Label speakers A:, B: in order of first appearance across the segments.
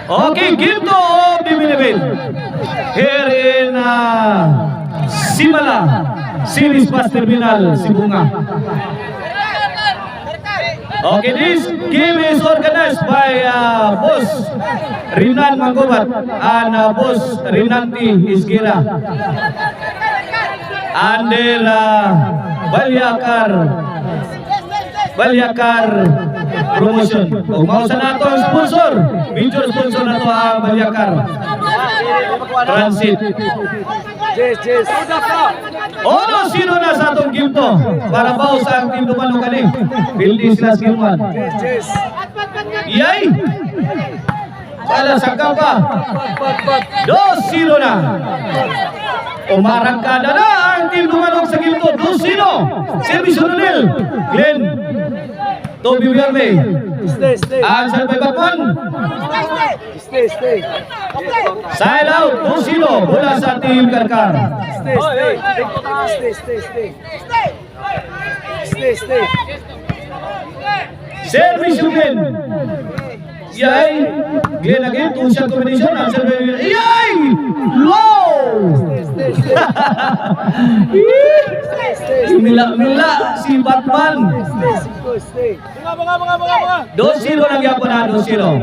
A: Okay, give to Bibilibin. Here in Simala, Series Bus Terminal, Sibunga. Okay, this game is organized by Boss Rinan Mangubat and Boss Rinanti Isgira. And then Balyakar Promotion. Kung mausa na ito ang sponsor, major sponsor na ito ang Balyakar Transit. Ono sino na sa atong game to para baw sa ang team Dumano kani Pildi sila skillman. Yay! Sala sangka pa 2-0 na. Umarangkada na ang team Dumano sa game to 2-0. Service Ronel Glenn Toby Vierme. Answer by Batman.
B: Stay.
A: Side out 2-0 bola sa team Karkar.
B: Stay.
A: Service again. Yay! Glenn again, two-shot combination. Answer by Yay! Low! Mila si Batman.
B: Stay.
A: 2-0 lang yapon na 2-0.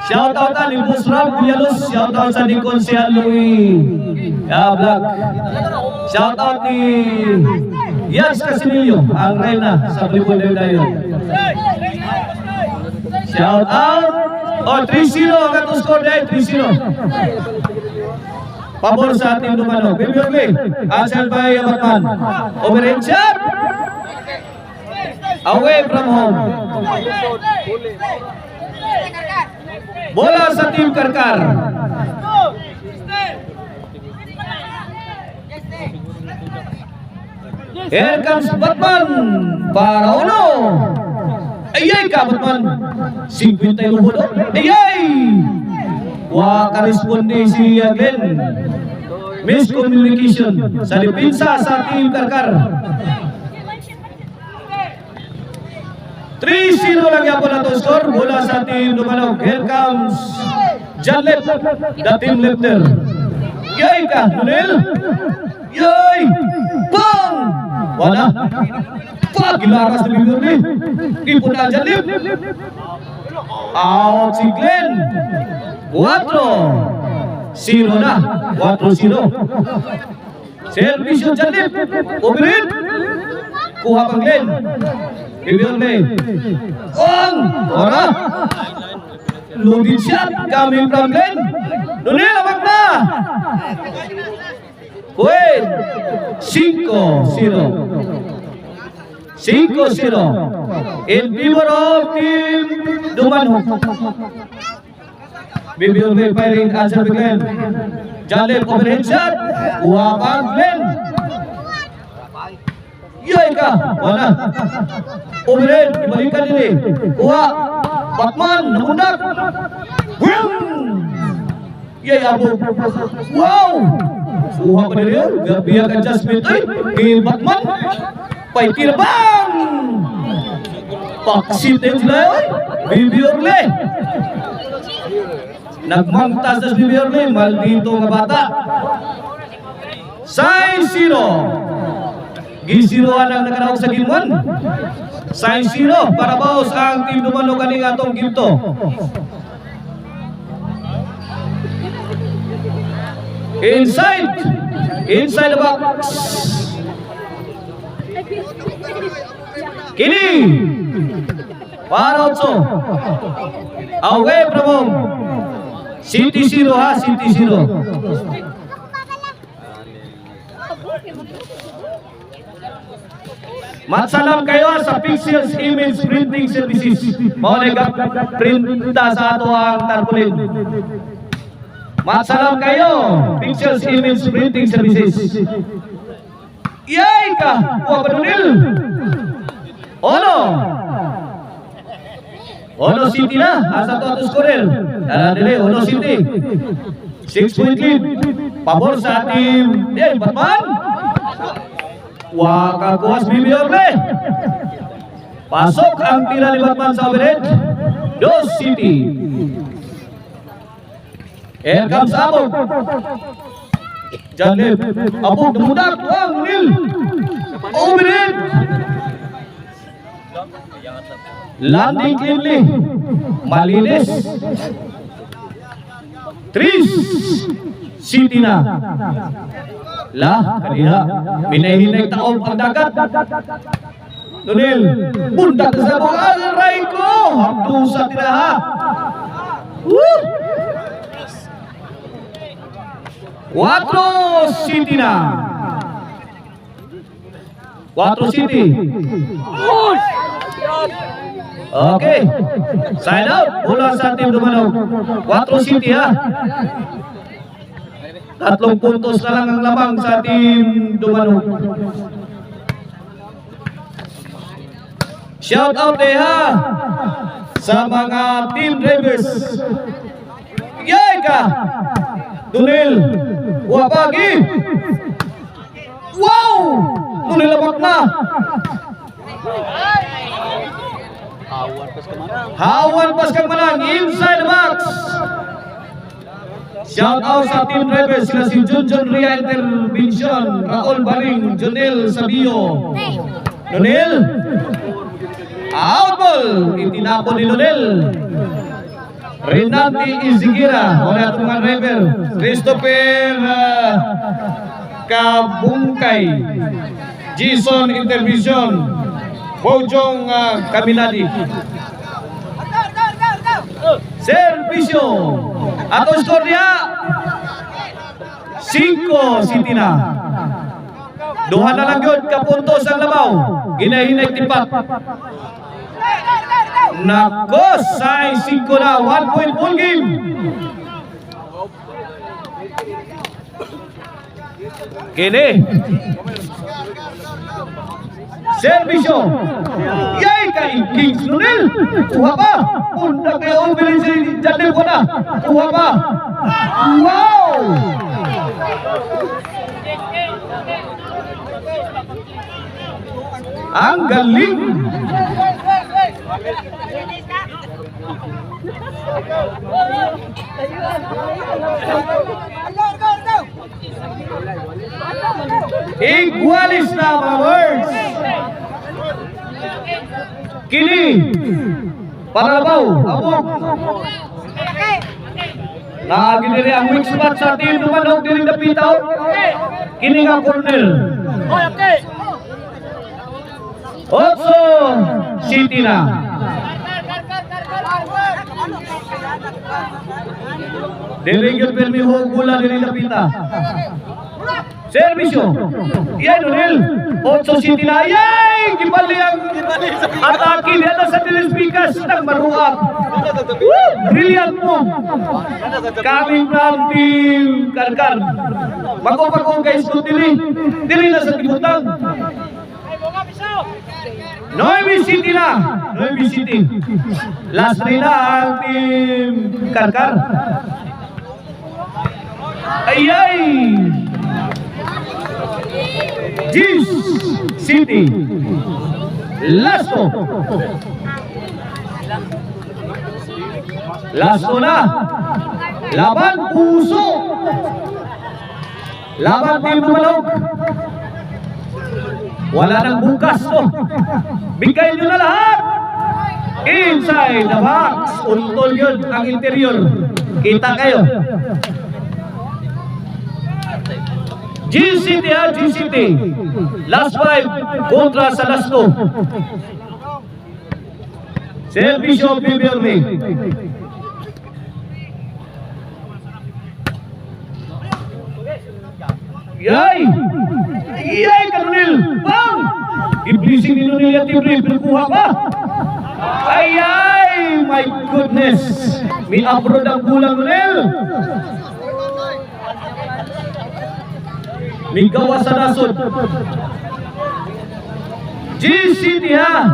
A: Shout out ni Busram Villaluz, shout out sa Dicon Sian Louis Black. Shout out ni Yas Casimilio, ang reyna sa volleyball dayon. Shout out. 3-0 ang atong score dahil 3-0. Pabor sa ating Dumano. Bibiorme, answer by Batman. Overhead shot. Away from home. Bola sa team Karkar. Here comes Batman para uno. Ayay ka Batman. 51 bola. Ayay. Waka-responde si Glenn. Miscommunication sa depensa sa team Karkar. 3-0 lang yapon na to score. Bola sa team Dumano. Here comes John Lep, the team lefter. Yay ka, Nunel. Yay! Bang! Wala. Gilaras na bibir ni. Ipon na John Lep. Out si Glenn. 4-0 na. 4-0. Servisyo John Lep. Overhead. Kuha pang Glenn. Bibiorme. Ora. Loaded shot coming from Glenn. Nunel, abag na. Wait. 5-0. 5-0. In favor of team Dumano. Bibiorme firing answer by Glenn. Jalep overhead shot. Kuha pang Glenn. Yay ka! Wala. Overhead, ibalikan nila. Kuha. Batman, namundak. Wim! Yay, abo. Wow! Kuha pa nila. Biyak adjustment. Ay, kay Batman. Paikir bang! Paksit na sila. Bibiorle. Nagmangtas na si Bibiorle. Maldito nga bata. 6-0. Gisiroan ang nakanawag sa game 1. 6-0 para baos ang team Dumano kaning atong game 2. Inside the box. Kini para 8. Away from home. City 0 ha, City 0. Matsalam kayo sa Pixels Image Printing Services. Mauligap printa sa ato ang tarpaulin. Matsalam kayo, Pixels Image Printing Services. Yay ka! Kuha pa Nunil! Ono City na, asa to ato scorer. Dali, Ono City. 6-point lead. Pabor sa team Batman. Wakakuas Bibiorle. Pasok ang tira ni Batman sa overhead. Dos City. Here comes Abog. Janlip. Abog namudak. Wang Nil. Over it. Landing cleanly. Malinis. Tris. City na. Kanina. Minahinay taong pagdagat. Nunil. Bundak sa mga aray ko. Hapto sa tiraha. Woo! 4 City na. 4 City. Okay. Sign out. Bola sa Team Dumalaw. 4 City ha. 3 puntos na lang ang lamang sa Team Dumalaw. Shout out ha sa mga Team Drivers. Yay ka! Dunil! Wapagi! Wow! Dunil labak na! Hawan pas kang manang inside the box. Shout out sa Team Drivers sila si Junjun Ria Intervention, Raul Baring, Jonel Sabio. Donel. Out ball. Itinapon ni Donel. Renati Izigira, wala itong mga driver. Christopher Kabungkay, Jason Intervention, Bojong Kaminadi. Servisyo. Atong score niya 5 City na. Duha na lang yun kapuntos ang labaw. Ginahinay tipat. Nako, say 5 na. 1 point full game. Kini servisyo. Yay kay Kings Nunel. Kuha pa. Punta kay Oberin si Janel ko na. Kuha pa. Wow! Ang galing. Igualis na mga words. Kini Parabaw, Abog. Nagidiri ang weak spot sa Team Dumalaw diri napitaw. Kini nga corner. 8 City na. Delegate permiho bola diri napita. Servisyo. Yan Nunel. 8 City na. Yay! Gibali ang atake nila sa Telespikas ng Maruak. Brilliant move. Coming from Team Karkar. Bago-bago guys kung dili na sa tibutang. 9 City na. 9 City. Last rin na ang Team Karkar. Ayay! Gis City. Lasto. Lasto na. Laban puso. Laban Team Dumalaw. Wala nang bukas to. Bigay nyo na lahat. Inside the box. Untol yun ang interior. Kita kayo. G-City ha, G-City. Last 5 kontra sa last 2. Servisyo Biberme. Yay! Yay, Kanunil! Bang! I-blessing ni Nunil at Tibril. Pinakuha pa. Ay! My goodness! May abroad ang kulang, Nunil! May gawa sa nasod. G-City ha!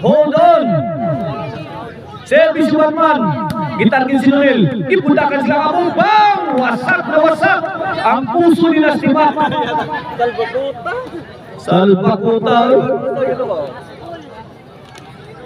A: Hold on! Service Batman! Gitarkin si Nunil. Ipundakan sila kamong bang! Wasak na wasak! Ang puso nila si Bat. Salbakuta.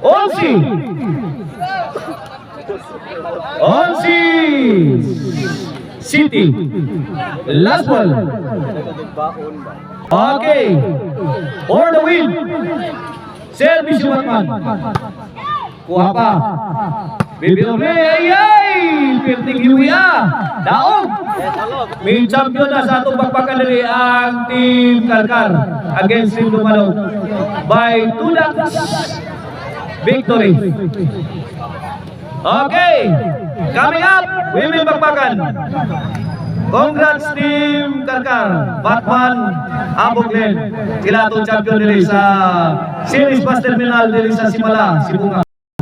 A: 11 City. Last ball. Okay. For the win. Service yung Batman. Kuha pa. Bibirme, ay! Pirting Iwiya. Daog. May champion na sa atong pagpakadali ang Team Karkar against Team Dumalo by 2 laps. Victory. Okay. Coming up, Women Bakbakan. Congrats Team Karkar. Batman, Amboglen. Sila atong champion nila sa Series Bus Terminal nila sa Simala, Sibunga.